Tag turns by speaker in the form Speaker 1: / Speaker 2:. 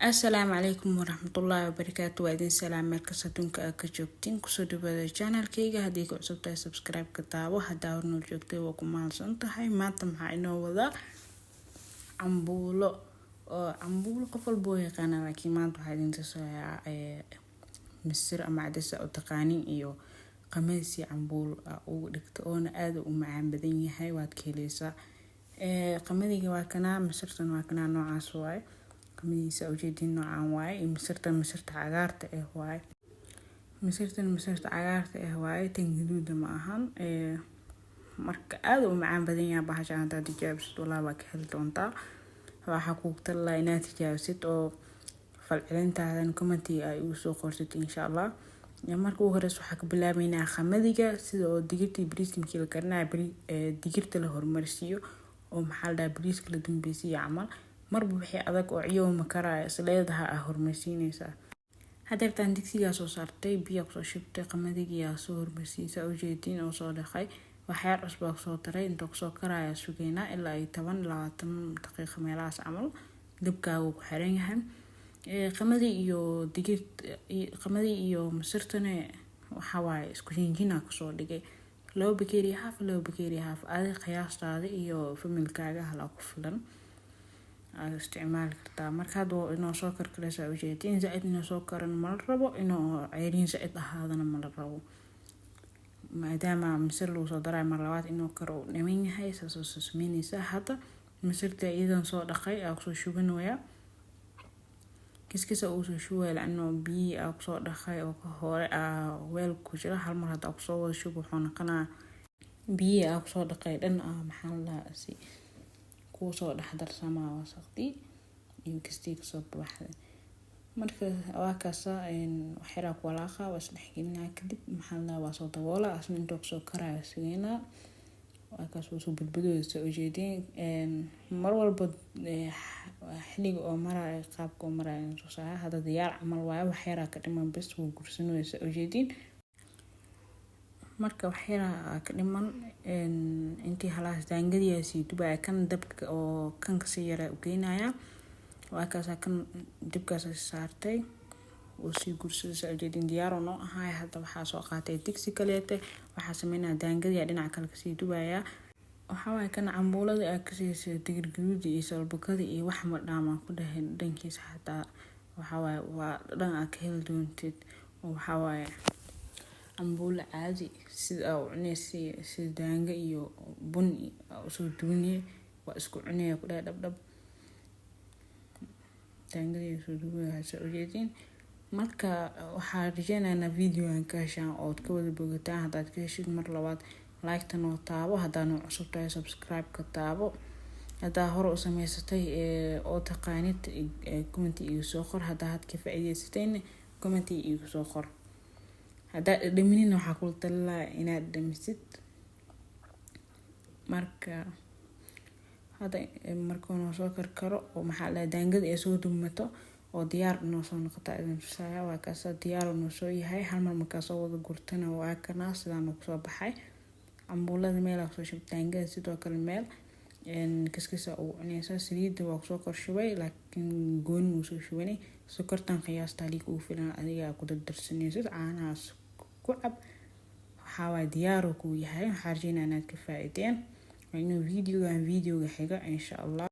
Speaker 1: السلام عليكم ورحمة الله وبركاته. وادين سلام مركز adduunka ka joogtiin kusoo dhawaada channelkayga haddii ku cusub tahay subscribe ka taabo haddaa hornoo joogtay waa ku mahadsan tahay. Maanta maxaa inoo wadaa cambuulo qof walba oo yaqaana, laakiin maanta waxaa idin tusayaa misir ama cadays oo taqaanin iyo qamisi cambuul ugu dhigto oona aad u macaan badan yahay. waad ka helaysaa qamadiga waa kana, misirtan waa kana, noocaas waaye qamadiisa ujeedin noocaan waaye. misirtan cagaarta waaye, misirta cagaarta waaye, tan gaduuda ma ahan. marka aad u macaan badan yahay bahashan. haddaad tijaabisid walaa waa ka heli doontaa. waxaa kugu talaa inaad tijaabisid oo falcelintaadan commentiga ay ugu soo qortid insha Allah. marka ugu horeysa waxaa ka bilaabaynaa qamadiga sida oo digirta bariiska markii la karinayo digirta la hormarsiiyo oo maxaa la dhahaa bariiska la dambaysiiyo camal. marba wixii adag oo ciyo ma karaayo isleedaha hormarsiinaysaa. hadeertaan digsigaa soo saartay, biyo ku soo shubtay, qamadiga soo hormarsiisay ujeedin oo soo dhaqay, waxyaar cusub ku soo taray. inta ku soo karaayo sugeynaa ilaa 10-20 daqiiqo meelahaas camal. dabkaagu ku xiran yahay. qamadi iyo misirtana waxa waaye isku jinjina ku soo dhigay 2 bakeeri half adiga qiyaastaada iyo familkaaga hala ku filan aad isticmaali kartaa. marka hadoo inoo soo karkaraysa ujeedin zaid inoo soo karan ma la rabo, inoo ceyriin zaid ahaadana ma la rabo. maadaama misir loo soo daray mar labaad inoo karo dhiman yahay soo sameynaysa. hadda misirta iyadan soo dhaqay ku soo shubanayaa kiskisa uu soo shubay laano biyo ku soo dhaqay oo ka hore weel ku jira. hal mar hadda ku soo wada shubo wuxuu noqonaa biyo ku soo dhaqay dhan maxaa la si ku soo dhaxdarsama wasaqdi iyo kistii ka soo baxday. marka waa kaasa waxira ku walaaqa was dhaxgelinaa kadib maxaa la waa soo daboola asna inta ku soo karaayo sigeena waa kaas soo badbadooysa ujeedin mar walba xiliga oo maray qaabka oo maray soo saar hada diyaar camal waaye. waxira ka dhiman bas wuu gursanaysa ujeedin. marka waxira ka dhiman intii halaas daangadiyaasi dubay kan dabka oo kan ka sii yara u geynaya. waa kaas kan dibkaas saartay oo sii gursanaysa ujeedin diyaar oo ahay. hadda waxa soo qaatay digsi kaleete waxa sameynaa daangadiya dhinaca kale ka sii dubaya. waxa waaye kan cambuulada ka sii digir gaduud iyo salbakada iyo wax ma dhaama ku dhahay dhankiisa. xataa waxa waaye waa dhan ka heli doontid. waxa waaye cambuulo caadi sida oo cunaysi sida daanga iyo bun soo duunay waa isku cunaya ku dhahay dhab daangada soo duubaya ujeedin. marka waxaa rajaynaynaa videogan ka heshaan oo ka wada bogataan. haddaad ka heshid mar labaad like tan oo taabo, haddaad cusub tahay subscribe ka taabo. haddaa hore u samaysatay oo taqaanid comment igu soo qor. haddaa had ka faa'iideysatayna comment igu soo qor. haddaa dhaminina waxaa ku talaa inaad dhamisid. marka hadda markuu soo karkaro oo maxaa la daangada ay soo dumato oo diyaar inoo soo noqota idin tusaya. waa kaas diyaar inoo soo yahay. hal mar markaa soo wada gurtana waa kana sidaan ku soo baxay. cambuulada meel ku soo shubtay daangada sidoo kale meel kiskisa uu cunaysa. saliidda waa ku soo korshubay laakiin gooni uu soo shubay. sokortan qiyaasta liig uu filan adiga ku dardarsanaysid caanahaas ku cab. waxa waa diyaar ku yahay. waxaan rajaynayaa inaad ka faa'iideen. waa inuu videoga xiga insha Allah.